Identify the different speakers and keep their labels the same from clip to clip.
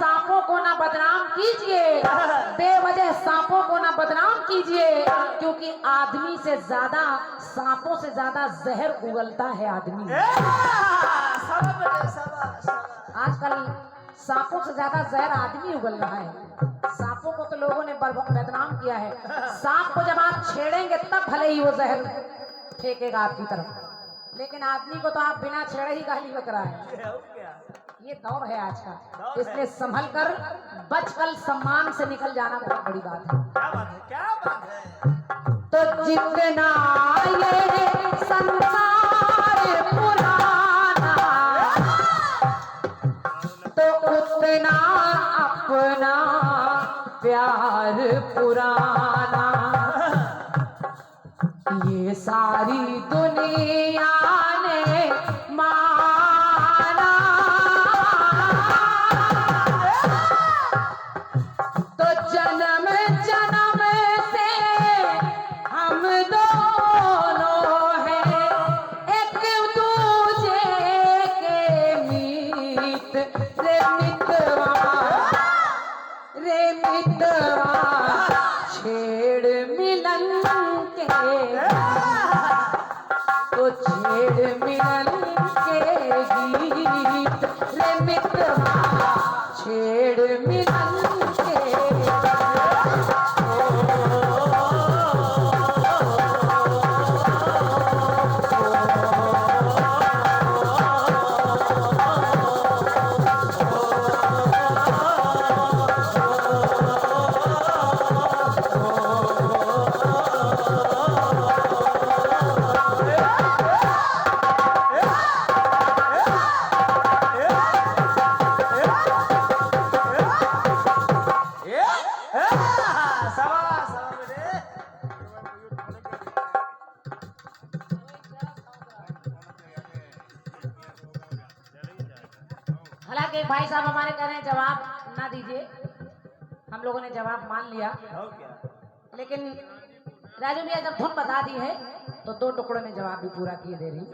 Speaker 1: सांपों को ना बदनाम कीजिए, बेवजह सांपों को ना बदनाम कीजिए, क्योंकि आदमी से ज्यादा, सांपों से ज्यादा जहर उगलता है आदमी। आजकल सांपों से ज्यादा जहर आदमी उगल रहा है। सांपों को तो लोगों ने बदनाम किया है। सांप को जब आप छेड़ेंगे तब भले ही वो जहर फेंकेगा आपकी तरफ, लेकिन आदमी को तो आप बिना छेड़े ही गाली बक रहा है। ये दौर है आज का, इसलिए संभल कर, बचकर, सम्मान से निकल जाना बहुत बड़ी बात है।
Speaker 2: क्या बात है, क्या बात है।
Speaker 1: तो जितना ये संसार पुराना, तो उतना अपना प्यार पुराना। ये सारी दुनिया ने माना, तो जन्म जन्म से हम दोनों हैं एक दूजे के मीत। रे मितवा, रे मितवा, छेड़ मिलन के, तो छेड़ मिलन के गीत। रे मितवा, छेड़ मिलन के। हालांकि भाई साहब हमारे कह रहे हैं जवाब ना दीजिए, हम लोगों ने जवाब मान लिया, लेकिन राजू भैया जब धुन बता दी है तो 2 टुकड़ों में जवाब भी पूरा किए दे रही।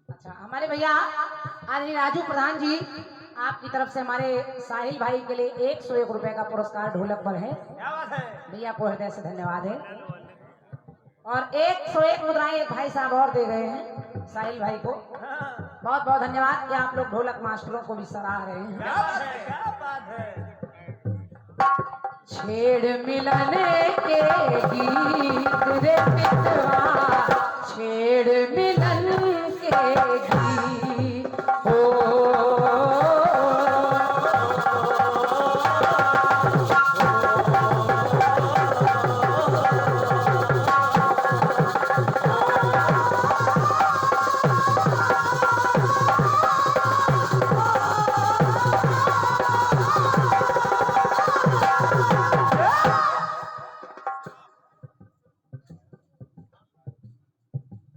Speaker 1: अच्छा, हमारे भैया आदरणीय राजू प्रधान जी, आपकी तरफ से हमारे साहिल भाई के लिए 101 रुपए का पुरस्कार ढोलक पर है। भैया को हृदय से धन्यवाद है। और 101 मुद्राएं एक भाई साहब और दे गए हैं साहिल भाई को, बहुत बहुत धन्यवाद कि आप लोग ढोलक मास्टरों को भी सराह रहे हैं।
Speaker 2: क्या बात है, क्या बात है।
Speaker 1: छेड़ मिलन के गीत रे मितवा, छेड़ मिलन के गीत हो।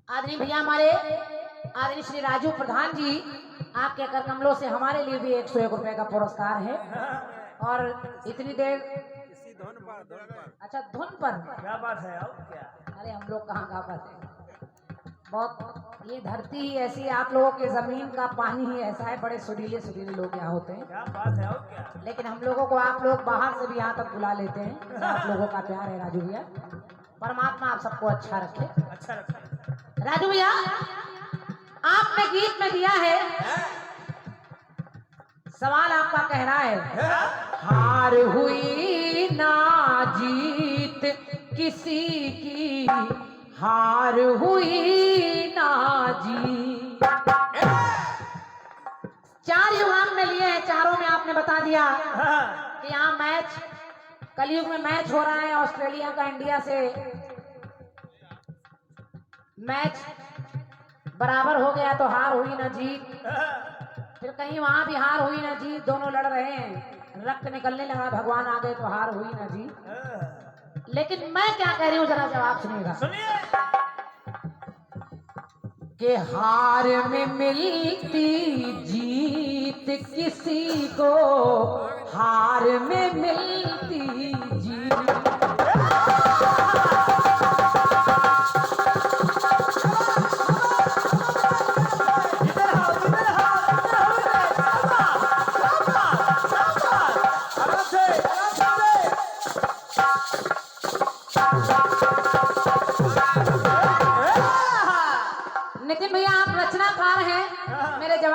Speaker 1: आदरणीय भैया हमारे आदरणीय श्री राजू प्रधान जी, आपके कर कमलों से हमारे लिए भी 101 रुपए का पुरस्कार है। और इतनी देर
Speaker 2: इसी धुन पर
Speaker 1: अच्छा धुन पर,
Speaker 2: क्या बात है। और क्या,
Speaker 1: अरे हम लोग कहाँ गा पाते हैं, बहुत ये धरती ही ऐसी है, आप लोगों के जमीन का पानी ही ऐसा है, बड़े सुरीले सुरीले लोग यहाँ होते हैं।
Speaker 2: क्या बात है। और क्या,
Speaker 1: लेकिन हम लोगों को आप लोग बाहर से भी यहाँ तक बुला लेते हैं। आप लोगों का प्यार है राजू भैया, परमात्मा आप सबको अच्छा रखे।
Speaker 2: अच्छा रखा।
Speaker 1: राजू भैया आपने गीत में दिया है, सवाल आपका कह रहा है, हार हुई ना जीत किसी की, हार हुई ना जीत। 4 युग आपने लिए हैं, चारों में आपने बता दिया कि यहाँ मैच, कलयुग में मैच हो रहा है ऑस्ट्रेलिया का इंडिया से, मैच बराबर हो गया तो हार हुई ना जीत, फिर कहीं वहां भी हार हुई ना जीत, दोनों लड़ रहे हैं, रक्त निकलने लगा, भगवान आ गए तो हार हुई ना जीत। लेकिन मैं क्या कह रही हूँ जरा जवाब सुनिएगा।
Speaker 2: सुनिए।
Speaker 1: कि हार में मिलती जीत किसी को, हार में मिलती जीत।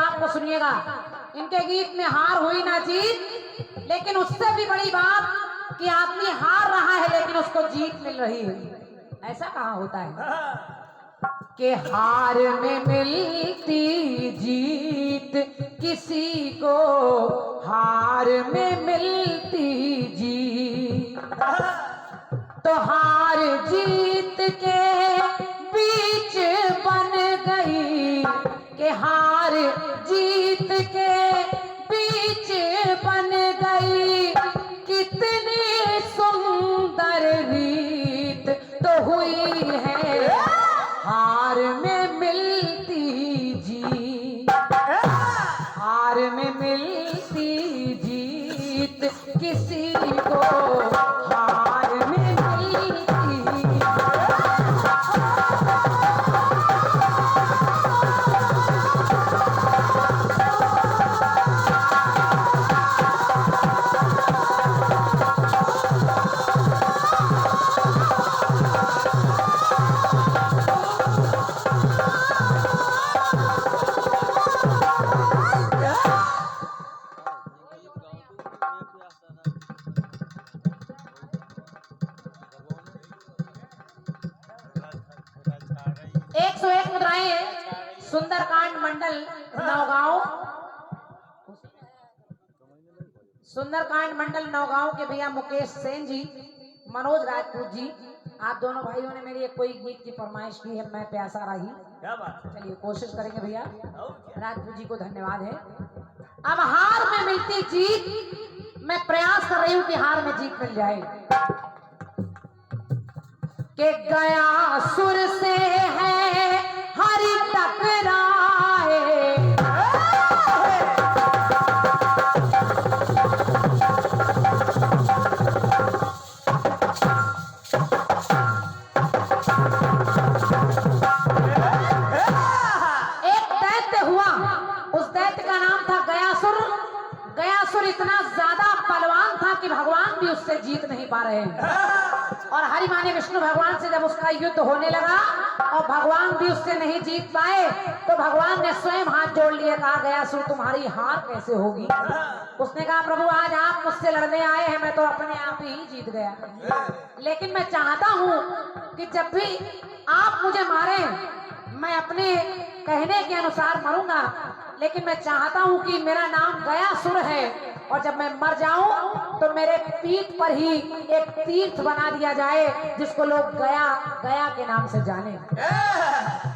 Speaker 1: जवाब को सुनिएगा। इनके गीत में हार हुई ना जीत, लेकिन उससे भी बड़ी बात कि आदमी हार रहा है लेकिन उसको जीत मिल रही है। ऐसा कहाँ होता है कि हार में मिलती जीत किसी को, हार में मिलती जीत। तो हार जीत के बीच बन गई, कि हार जीत के बीच बन गई, कितनी सुंदर रीत तो हुई है हार में मिलती जीत। हार में मिलती जीत किसी को, हार में मिलती। सुंदरकांड मंडल नौगांव, सुंदरकांड मंडल नौगांव के भैया मुकेश सेन जी, मनोज राजपूत जी, आप दोनों भाइयों ने मेरी एक कोई गीत की फरमाइश की है, मैं प्यासा रही।
Speaker 2: क्या बात है?
Speaker 1: चलिए कोशिश करेंगे भैया।
Speaker 2: और क्या?
Speaker 1: राजपूत जी को धन्यवाद है। अब हार में मिलती जीत, मैं प्रयास कर रही हूँ कि हार में जीत मिल जाए। कि गया सुर से है हरि टकराए, एक दैत्य हुआ, उस दैत्य का नाम था गयासुर। गयासुर इतना ज्यादा बलवान था कि भगवान भी उससे जीत नहीं पा रहे हैं। और हरि माने विष्णु भगवान से जब उसका युद्ध होने लगा और भगवान भी उससे नहीं जीत पाए, तो भगवान ने स्वयं हाथ जोड़ लिए, कहा गयासुर तुम्हारी हार कैसे होगी। उसने कहा प्रभु आज आप मुझसे लड़ने आए हैं, मैं तो अपने आप ही जीत गया, लेकिन मैं चाहता हूँ कि जब भी आप मुझे मारे मैं अपने कहने के अनुसार मरूंगा, लेकिन मैं चाहता हूँ कि मेरा नाम गयासुर है और जब मैं मर जाऊं तो मेरे पीठ पर ही एक तीर्थ बना दिया जाए जिसको लोग गया गया के नाम से जाने।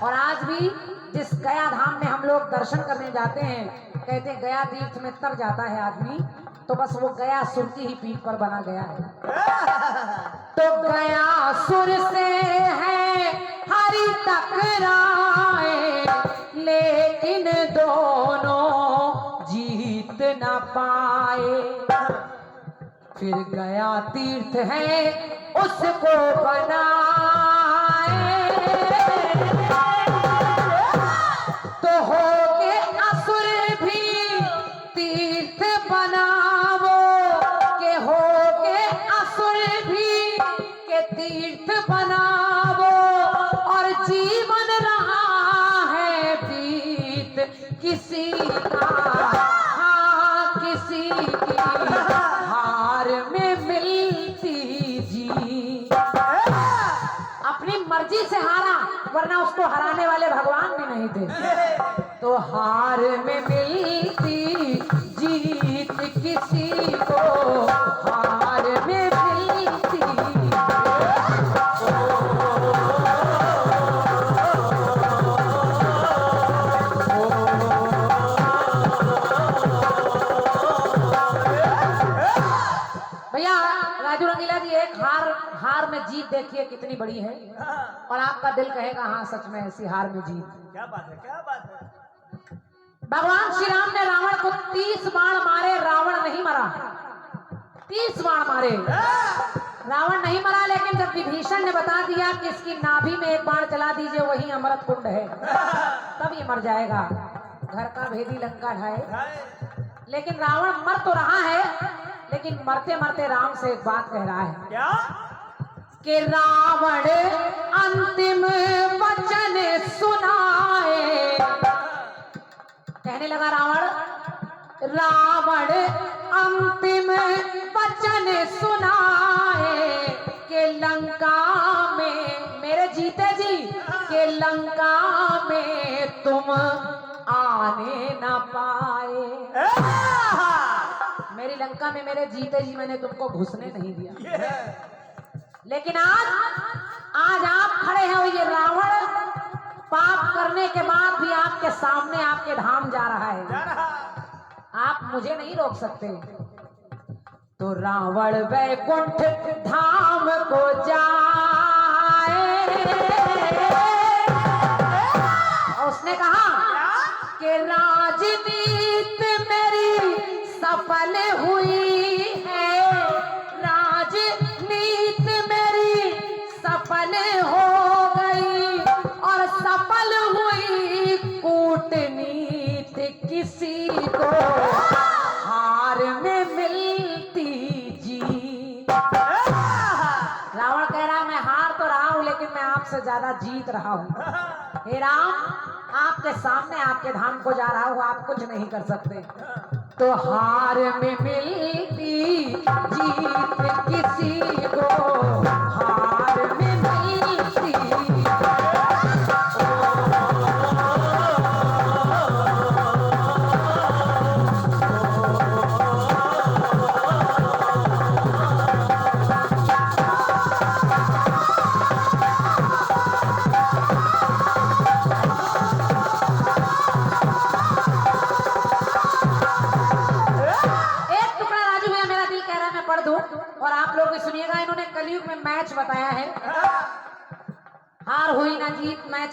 Speaker 1: और आज भी जिस गया धाम में हम लोग दर्शन करने जाते हैं, कहते हैं गया तीर्थ में तर जाता है आदमी, तो बस वो गयासुर की ही पीठ पर बना गया है। तो गयासुर से है हरि टकराए, लेकिन दोनों जीत न पाए। फिर गया तीर्थ है उसको बनाए, तो हो के असुर भी तीर्थ बनावो, के हो के असुर भी के तीर्थ बनावो। और जीवन रहा है बीत किसी का, हाँ किसी की हार में मिलती जी। अपनी मर्जी से हारा, वरना उसको हराने वाले भगवान भी नहीं थे। तो हार में मिलती जीत किसी को, हार में मिलती। भैया राजू रंगीला जी, एक हार में जीत देखिए कितनी बड़ी है, और आपका दिल कहेगा हाँ सच में ऐसी हार में जीत।
Speaker 2: क्या बात है? क्या बात है?
Speaker 1: भगवान श्री राम ने रावण को 30 बाण मारे, रावण नहीं मरा। 30 बाण मारे, रावण नहीं मरा, लेकिन जब विभीषण ने बता दिया कि इसकी नाभि में एक बाण चला दीजिए, वही अमृत कुंड है, तब ये मर जाएगा। घर का भेदी लंका ढाए। लेकिन रावण मर तो रहा है, लेकिन मरते मरते राम से एक बात कह रहा है।
Speaker 2: क्या?
Speaker 1: कि रावण अंतिम वचन सुनाए, कहने लगा रावण, रावण अंतिम वचन सुनाए कि लंका में, मेरे जीते जी, कि लंका में तुम आने न पाए। मेरी लंका में मेरे जीते जी मैंने तुमको घुसने नहीं दिया। लेकिन आज आप खड़े हैं, ये रावण पाप करने के बाद भी आपके सामने आपके धाम जा रहा है, आप मुझे नहीं रोक सकते। तो रावण वैकुंठ धाम को जाए, और उसने कहा कि राजनीति मेरी सफल हुई है, राजनीति मेरी सफल हो गई, और सफल हुई कूटनीति किसी को हार में मिलती जी। रावण कह रहा मैं हार तो रहा हूं, लेकिन मैं आपसे ज्यादा जीत रहा हूं। हे राम, आपके सामने आपके धाम को जा रहा हूं, आप कुछ नहीं कर सकते। तो हार में मिलती जीत किसी को, हार में मिलती। और आप लोग भी सुनिएगा, इन्होंने कलयुग में मैच बताया है, हार हुई ना जीत, मैच